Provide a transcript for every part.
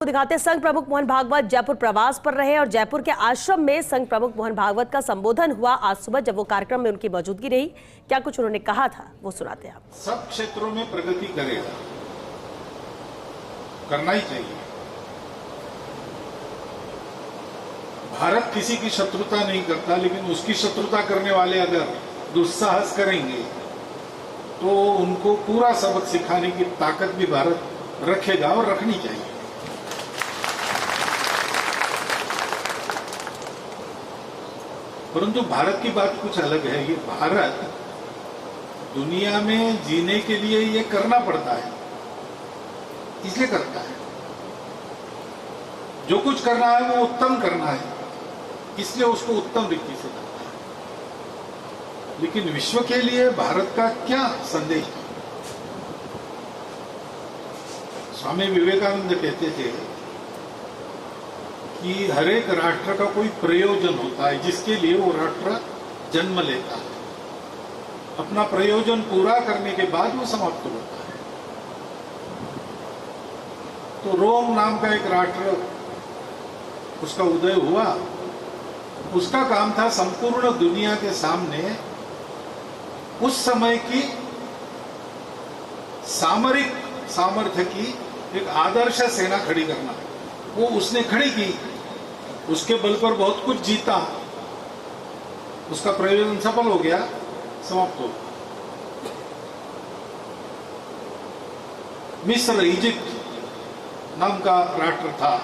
को दिखाते हैं। संघ प्रमुख मोहन भागवत जयपुर प्रवास पर रहे और जयपुर के आश्रम में संघ प्रमुख मोहन भागवत का संबोधन हुआ आज सुबह, जब वो कार्यक्रम में उनकी मौजूदगी रही। क्या कुछ उन्होंने कहा था वो सुनाते हैं आप। सब क्षेत्रों में प्रगति करेगा, करना ही चाहिए। भारत किसी की शत्रुता नहीं करता, लेकिन उसकी शत्रुता करने वाले अगर दुस्साहस करेंगे तो उनको पूरा सबक सिखाने की ताकत भी भारत रखेगा और रखनी चाहिए। परंतु भारत की बात कुछ अलग है। ये भारत दुनिया में जीने के लिए ये करना पड़ता है, इसलिए करता है। जो कुछ करना है वो उत्तम करना है, इसलिए उसको उत्तम रीति से करता है। लेकिन विश्व के लिए भारत का क्या संदेश है? स्वामी विवेकानंद कहते थे कि हर एक राष्ट्र का कोई प्रयोजन होता है जिसके लिए वो राष्ट्र जन्म लेता है। अपना प्रयोजन पूरा करने के बाद वो समाप्त होता है। तो रोम नाम का एक राष्ट्र, उसका उदय हुआ। उसका काम था संपूर्ण दुनिया के सामने उस समय की सामरिक सामर्थ्य की एक आदर्श सेना खड़ी करना। वो उसने खड़ी की, उसके बल पर बहुत कुछ जीता, उसका प्रयोजन सफल हो गया, समाप्त हो गया। मिस्र, इजिप्ट नाम का राष्ट्र था।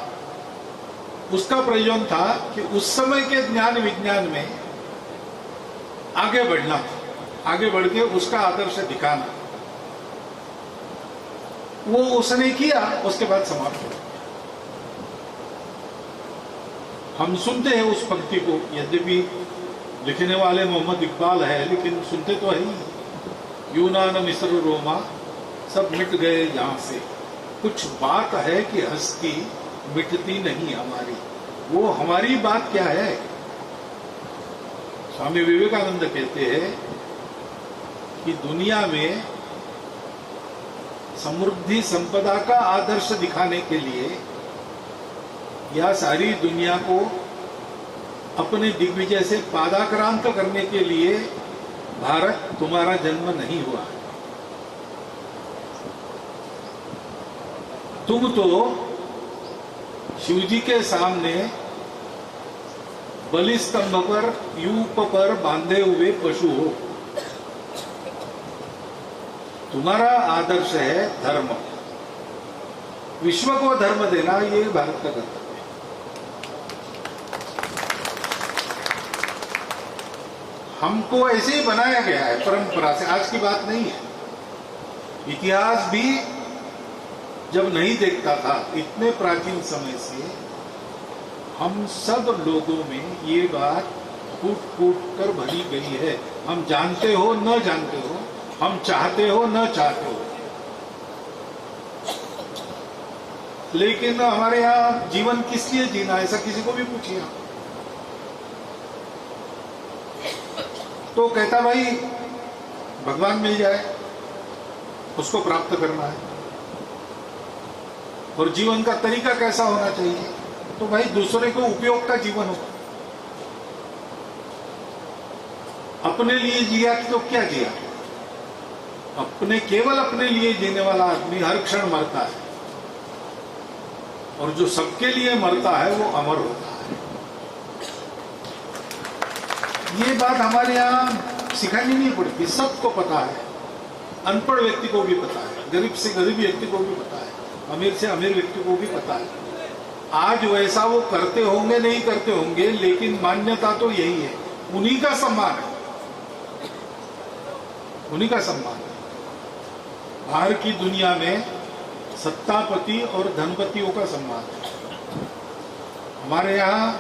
उसका प्रयोजन था कि उस समय के ज्ञान विज्ञान में आगे बढ़ना, आगे बढ़ के उसका आदर्श दिखाना। वो उसने किया, उसके बाद समाप्त हो गया। हम सुनते हैं उस पंक्ति को, यद्यपि लिखने वाले मोहम्मद इकबाल है, लेकिन सुनते तो है ही। यूनान मिस्र रोमा सब मिट गए यहां से, कुछ बात है कि हस्ती मिटती नहीं हमारी। वो हमारी बात क्या है? स्वामी विवेकानंद कहते हैं कि दुनिया में समृद्धि संपदा का आदर्श दिखाने के लिए या सारी दुनिया को अपने दिग्विजय से पादाक्रांत करने के लिए भारत तुम्हारा जन्म नहीं हुआ। तुम तो शिवजी के सामने बलि स्तंभ पर यूप पर बांधे हुए पशु हो। तुम्हारा आदर्श है धर्म, विश्व को धर्म देना, ये भारत का कर्तव्य है। हमको ऐसे ही बनाया गया है परंपरा से, आज की बात नहीं है। इतिहास भी जब नहीं देखता था, इतने प्राचीन समय से हम सब लोगों में ये बात फूट फूट कर भरी गई है। हम जानते हो न जानते हो, हम चाहते हो न चाहते हो, लेकिन हमारे यहां जीवन किस लिए जीना, ऐसा किसी को भी पूछिए तो कहता भाई भगवान मिल जाए, उसको प्राप्त करना है। और जीवन का तरीका कैसा होना चाहिए? तो भाई दूसरे को उपयोग का जीवन हो। अपने लिए जिया तो क्या जिया? अपने केवल अपने लिए जीने वाला आदमी हर क्षण मरता है, और जो सबके लिए मरता है वो अमर होता है। ये बात हमारे यहां सिखानी नहीं पड़ती, सबको पता है। अनपढ़ व्यक्ति को भी पता है, गरीब से गरीब व्यक्ति को भी पता है, अमीर से अमीर व्यक्ति को भी पता है। आज वैसा वो करते होंगे नहीं करते होंगे, लेकिन मान्यता तो यही है। उन्हीं का सम्मान है, उन्हीं का सम्मान है। बाहर की दुनिया में सत्तापति और धनपतियों का सम्मान है। हमारे यहां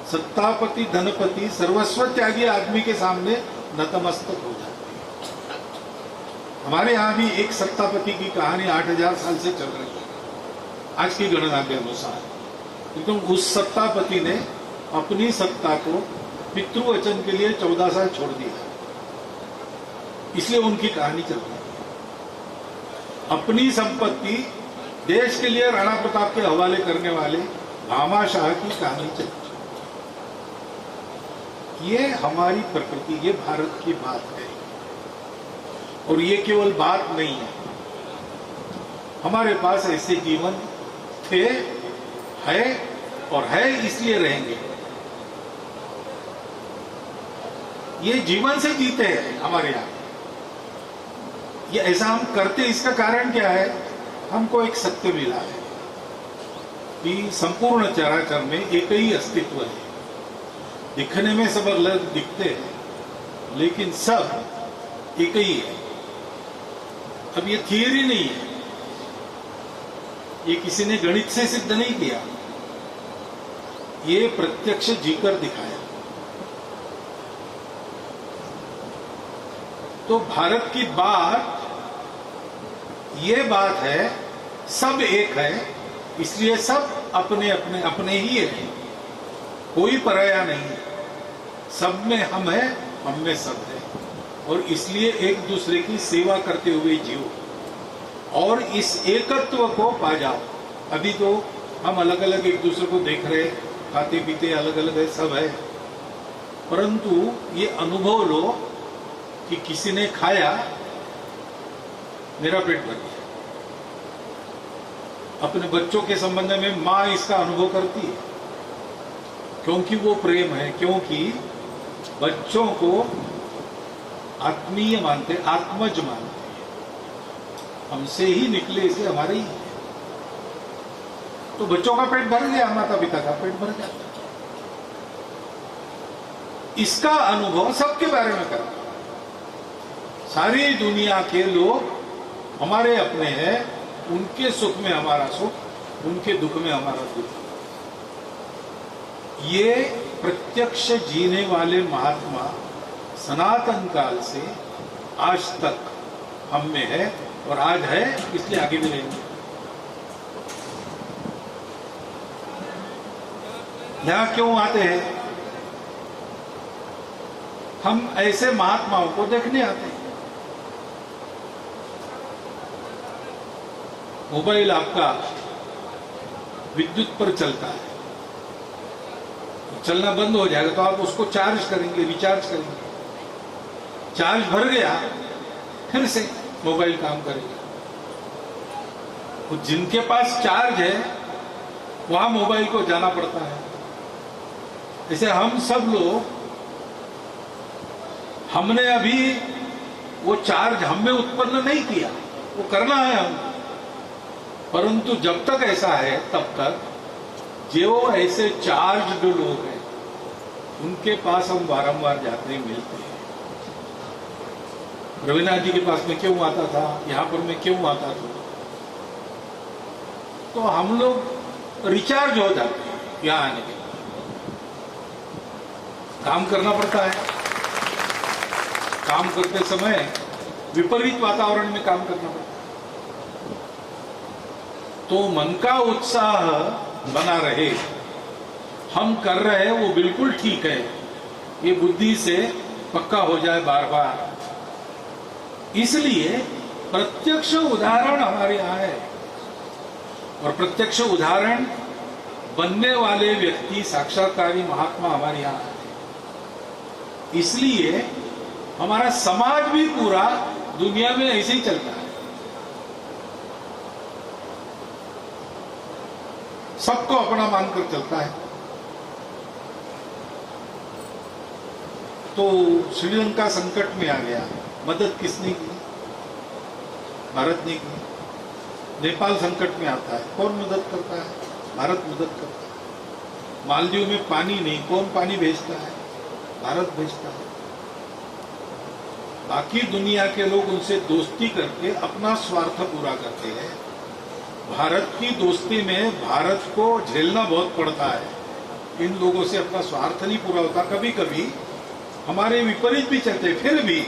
सत्तापति धनपति सर्वस्व त्यागी आदमी के सामने नतमस्तक हो जाते हैं। हमारे यहां भी एक सत्तापति की कहानी 8000 साल से चल रही है आज की गणना के अनुसार। लेकिन उस सत्तापति ने अपनी सत्ता को पितृवचन के लिए 14 साल छोड़ दिया, इसलिए उनकी कहानी चल रही है। अपनी संपत्ति देश के लिए राणा प्रताप के हवाले करने वाले भामाशाह की कहानी चलती। ये हमारी प्रकृति, ये भारत की बात है। और ये केवल बात नहीं है, हमारे पास ऐसे जीवन थे, है और है, इसलिए रहेंगे। ये जीवन से जीते हैं हमारे यहां। ये ऐसा हम करते, इसका कारण क्या है? हमको एक सत्य मिला है कि संपूर्ण चराचर में एक ही अस्तित्व है। दिखने में सब अलग दिखते हैं, लेकिन सब एक ही है। अब ये थियरी नहीं है, ये किसी ने गणित से सिद्ध नहीं किया, ये प्रत्यक्ष जीकर दिखाया। तो भारत की बात ये बात है, सब एक है, इसलिए सब अपने अपने अपने ही है, कोई पराया नहीं है। सब में हम है, हम में सब है, और इसलिए एक दूसरे की सेवा करते हुए जियो और इस एकत्व को पा जाओ। अभी तो हम अलग अलग एक दूसरे को देख रहे, खाते पीते अलग अलग है, सब है, परंतु ये अनुभव लो कि किसी ने खाया, मेरा पेट भर गया। अपने बच्चों के संबंध में मां इसका अनुभव करती है, क्योंकि वो प्रेम है, क्योंकि बच्चों को आत्मीय मानते, आत्मज मानते हैं, हमसे ही निकले, से हमारे ही है। तो बच्चों का पेट भर गया, माता पिता का पेट भर गया। इसका अनुभव सबके बारे में करता, सारी दुनिया के लोग हमारे अपने हैं, उनके सुख में हमारा सुख, उनके दुख में हमारा दुख। ये प्रत्यक्ष जीने वाले महात्मा सनातन काल से आज तक हम में है, और आज है, इसलिए आगे भी रहेंगे। यहां क्यों आते हैं? हम ऐसे महात्माओं को देखने आते हैं। मोबाइल आपका विद्युत पर चलता है, चलना बंद हो जाएगा तो आप उसको चार्ज करेंगे, रिचार्ज करेंगे। चार्ज भर गया, फिर से मोबाइल काम करेगा। तो जिनके पास चार्ज है वहां मोबाइल को जाना पड़ता है। जैसे हम सब लोग, हमने अभी वो चार्ज हम में उत्पन्न नहीं किया, वो करना है हम, परंतु जब तक ऐसा है तब तक जो ऐसे चार्ज लोग हैं उनके पास हम बारंबार जाते हैं, मिलते हैं। रविनाथ जी के पास में क्यों आता था, यहां पर मैं क्यों आता था? तो हम लोग रिचार्ज हो जाते हैं यहां आने के बाद। काम करना पड़ता है, काम करते समय विपरीत वातावरण में काम करना पड़ता है, तो मन का उत्साह बना रहे। हम कर रहे हैं वो बिल्कुल ठीक है, ये बुद्धि से पक्का हो जाए बार बार। इसलिए प्रत्यक्ष उदाहरण हमारे यहां है, और प्रत्यक्ष उदाहरण बनने वाले व्यक्ति, साक्षात्कारी महात्मा हमारे यहां है। इसलिए हमारा समाज भी पूरा दुनिया में ऐसे ही चलता है, सबको अपना मानकर चलता है। तो श्रीलंका संकट में आ गया, मदद किसने की? भारत ने की। नेपाल संकट में आता है, कौन मदद करता है? भारत मदद करता है। मालदीव में पानी नहीं, कौन पानी भेजता है? भारत भेजता है। बाकी दुनिया के लोग उनसे दोस्ती करके अपना स्वार्थ पूरा करते हैं। भारत की दोस्ती में भारत को झेलना बहुत पड़ता है, इन लोगों से अपना स्वार्थ नहीं पूरा होता। कभी कभी हमारे विपरीत भी चलते, फिर भी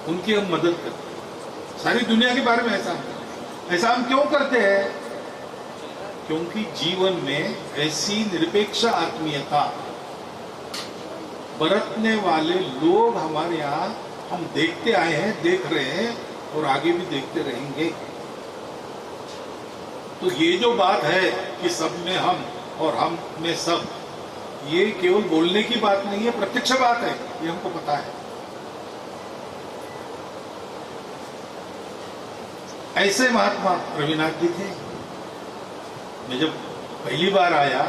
उनकी हम मदद करते हैं। सारी दुनिया के बारे में ऐसा हम क्यों करते हैं? क्योंकि जीवन में ऐसी निरपेक्ष आत्मीयता बरतने वाले लोग हमारे यहाँ हम देखते आए हैं, देख रहे हैं और आगे भी देखते रहेंगे। तो ये जो बात है कि सब में हम और हम में सब, ये केवल बोलने की बात नहीं है, प्रत्यक्ष बात है, ये हमको पता है। ऐसे महात्मा रविनाथ जी थे। मैं जब पहली बार आया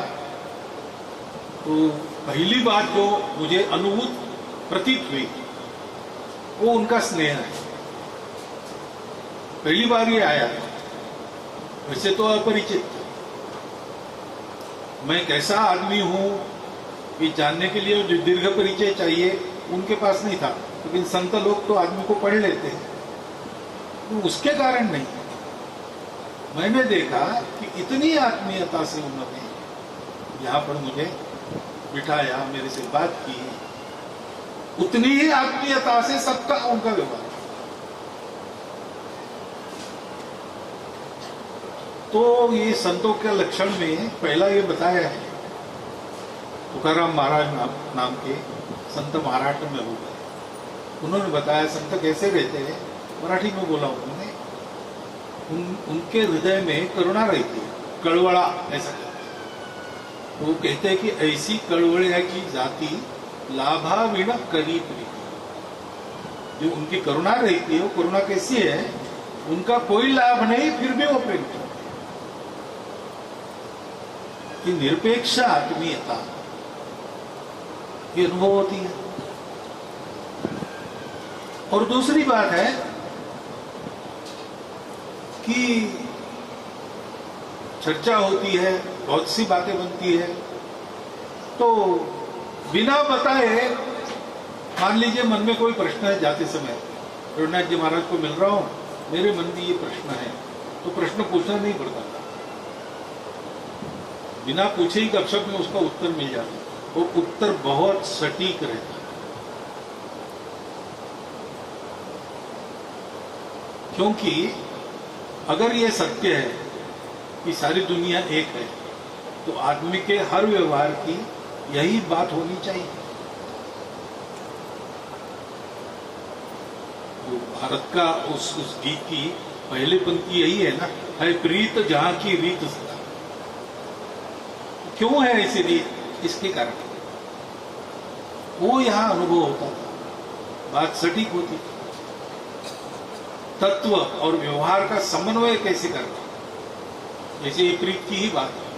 तो पहली बात जो मुझे अनुभूत प्रतीत हुई वो उनका स्नेह है। पहली बार ही आया, वैसे तो अपरिचित था। मैं कैसा आदमी हूं ये जानने के लिए जो दीर्घ परिचय चाहिए उनके पास नहीं था, लेकिन संत लोग तो आदमी को पढ़ लेते हैं, तो उसके कारण नहीं। मैंने देखा कि इतनी आत्मीयता से उन्होंने यहां पर मुझे बिठाया, मेरे से बात की, उतनी ही आत्मीयता से सबका उनका व्यवहार। तो ये संतों के लक्षण में पहला ये बताया है, तुकाराम महाराज नाम के संत महाराष्ट्र में हो गए। उन्होंने बताया संत कैसे रहते हैं, मराठी में बोला उन्होंने। उनके हृदय में करुणा रहती है, कड़वड़ा ऐसा कहते हैं। तो वो कहते हैं कि ऐसी कड़वड़ा की जाति लाभा विण करी प्रीति। जो उनकी करुणा रहती है, वो करुणा कैसी है, उनका कोई लाभ नहीं फिर भी वो प्रेम करते। ये निरपेक्ष आत्मीयता ये अनुभव होती है। और दूसरी बात है कि चर्चा होती है, बहुत सी बातें बनती है, तो बिना बताए, मान लीजिए मन में कोई प्रश्न है, जाते समय रघुनाथ जी महाराज को मिल रहा हूं, मेरे मन में ये प्रश्न है, तो प्रश्न पूछना नहीं पड़ता था, बिना पूछे ही गपशप में उसका उत्तर मिल जाता। वो उत्तर बहुत सटीक रहता है, क्योंकि अगर ये सत्य है कि सारी दुनिया एक है, तो आदमी के हर व्यवहार की यही बात होनी चाहिए। तो भारत का उस गीत की पहली पंक्ति यही है ना, है प्रीत जहां की रीत सदा। क्यों है ऐसी रीत? इसके कारण वो यहां अनुभव होता था, बात सटीक होती थी। तत्व और व्यवहार का समन्वय कैसे करना, जैसे ये प्रीत की ही बात है।